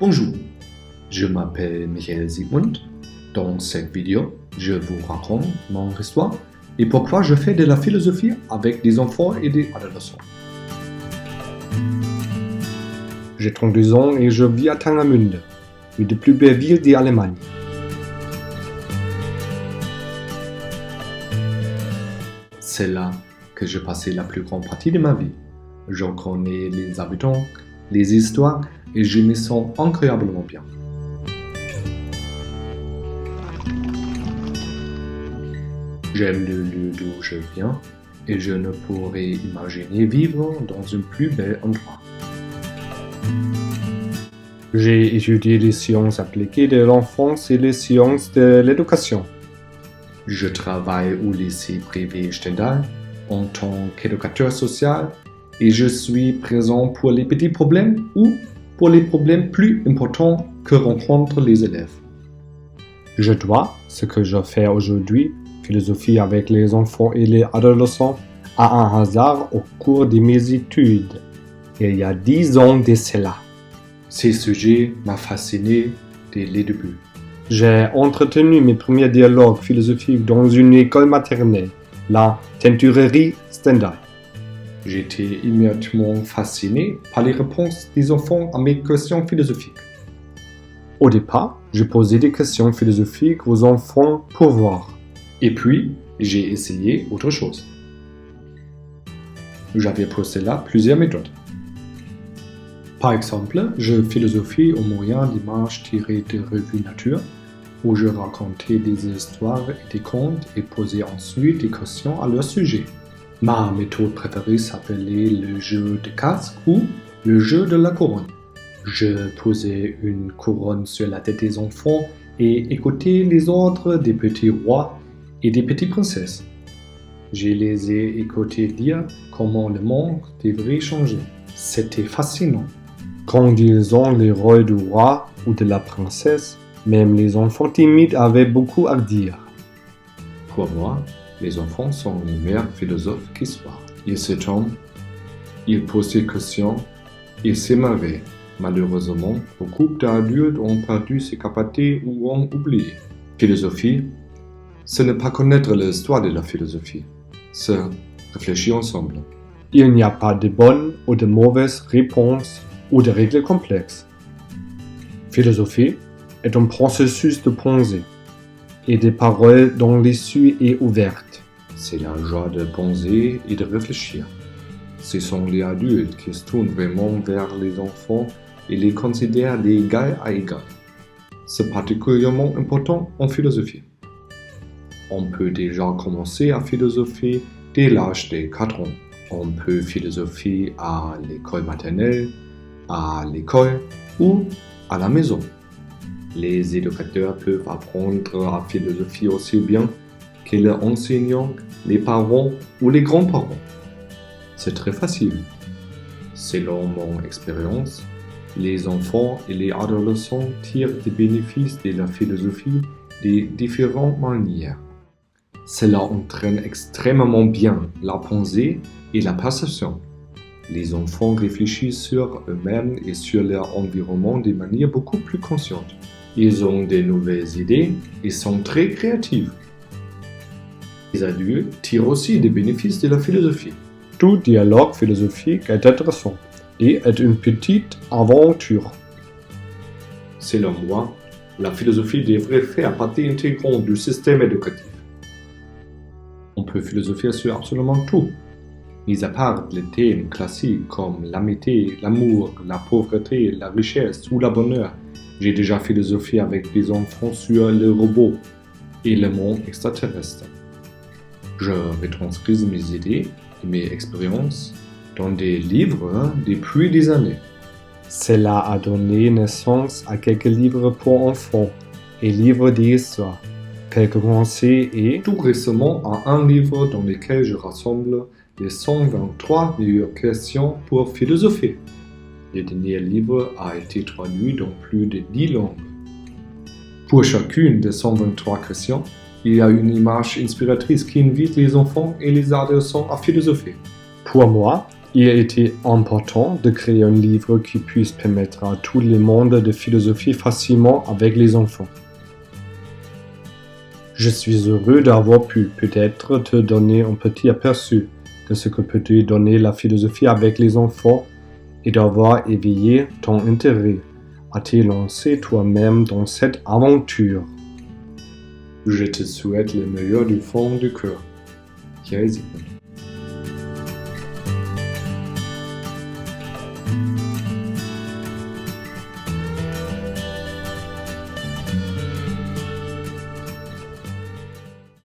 Bonjour, je m'appelle Michael Siegmund. Dans cette vidéo, je vous raconte mon histoire et pourquoi je fais de la philosophie avec des enfants et des adolescents. J'ai 32 ans et je vis à Tangermünde, une des plus belles villes d'Allemagne. C'est là que je passais la plus grande partie de ma vie. Je connais les habitants, les histoires et je me sens incroyablement bien. J'aime le lieu d'où je viens et je ne pourrais imaginer vivre dans un plus bel endroit. J'ai étudié les sciences appliquées de l'enfance et les sciences de l'éducation. Je travaille au lycée privé Stendhal en tant qu'éducateur social et je suis présent pour les petits problèmes ou pour les problèmes plus importants que rencontrent les élèves. Je dois, ce que je fais aujourd'hui, philosophie avec les enfants et les adolescents, à un hasard au cours de mes études, il y a 10 ans de cela. Ces sujets m'ont fasciné dès le début. J'ai entretenu mes premiers dialogues philosophiques dans une école maternelle, la Teinturerie Stendhal. J'étais immédiatement fasciné par les réponses des enfants à mes questions philosophiques. Au départ, je posais des questions philosophiques aux enfants pour voir. Et puis, j'ai essayé autre chose. J'avais pour cela plusieurs méthodes. Par exemple, je philosophie au moyen d'images tirées de revues nature, où je racontais des histoires et des contes et posais ensuite des questions à leur sujet. Ma méthode préférée s'appelait le jeu de casque ou le jeu de la couronne. Je posais une couronne sur la tête des enfants et écoutais les ordres des petits rois et des petites princesses. Je les ai écoutés dire comment le monde devrait changer. C'était fascinant. Quand ils ont les rôles du roi ou de la princesse, même les enfants timides avaient beaucoup à dire. Pour moi, les enfants sont les meilleurs philosophes qui soient. Ils s'étonnent, ils posent des questions, ils s'émerveillent. Malheureusement, beaucoup d'adultes ont perdu ces capacités ou ont oublié. Philosophie, ce n'est pas connaître l'histoire de la philosophie, c'est réfléchir ensemble. Il n'y a pas de bonnes ou de mauvaises réponses ou de règles complexes. Philosophie est un processus de pensée et des paroles dont l'issue est ouverte. C'est la joie de penser et de réfléchir. Ce sont les adultes qui se tournent vraiment vers les enfants et les considèrent d'égal à égal. C'est particulièrement important en philosophie. On peut déjà commencer à philosopher dès l'âge de 4 ans. On peut philosopher à l'école maternelle, à l'école ou à la maison. Les éducateurs peuvent apprendre à philosopher aussi bien que les enseignants, les parents ou les grands-parents. C'est très facile. Selon mon expérience, les enfants et les adolescents tirent des bénéfices de la philosophie de différentes manières. Cela entraîne extrêmement bien la pensée et la perception. Les enfants réfléchissent sur eux-mêmes et sur leur environnement de manière beaucoup plus consciente. Ils ont de nouvelles idées et sont très créatifs. Les adultes tirent aussi des bénéfices de la philosophie. Tout dialogue philosophique est intéressant et est une petite aventure. Selon moi, la philosophie devrait faire partie intégrante du système éducatif. On peut philosopher sur absolument tout. Mis à part les thèmes classiques comme l'amitié, l'amour, la pauvreté, la richesse ou le bonheur, j'ai déjà philosophé avec des enfants sur le robot et le monde extraterrestre. Je retranscris mes idées et mes expériences dans des livres depuis des années. Cela a donné naissance à quelques livres pour enfants et livres d'histoire, quelques conseils et tout récemment à un livre dans lequel je rassemble les 123 meilleures questions pour philosopher. Le dernier livre a été traduit dans plus de 10 langues. Pour chacune des 123 questions, il y a une image inspiratrice qui invite les enfants et les adolescents à philosopher. Pour moi, Il était important de créer un livre qui puisse permettre à tout le monde de philosopher facilement avec les enfants. Je suis heureux d'avoir pu peut-être te donner un petit aperçu de ce que peut te donner la philosophie avec les enfants et d'avoir éveillé ton intérêt à te lancer toi-même dans cette aventure. Je te souhaite le meilleur du fond du cœur. Hier Sigmund.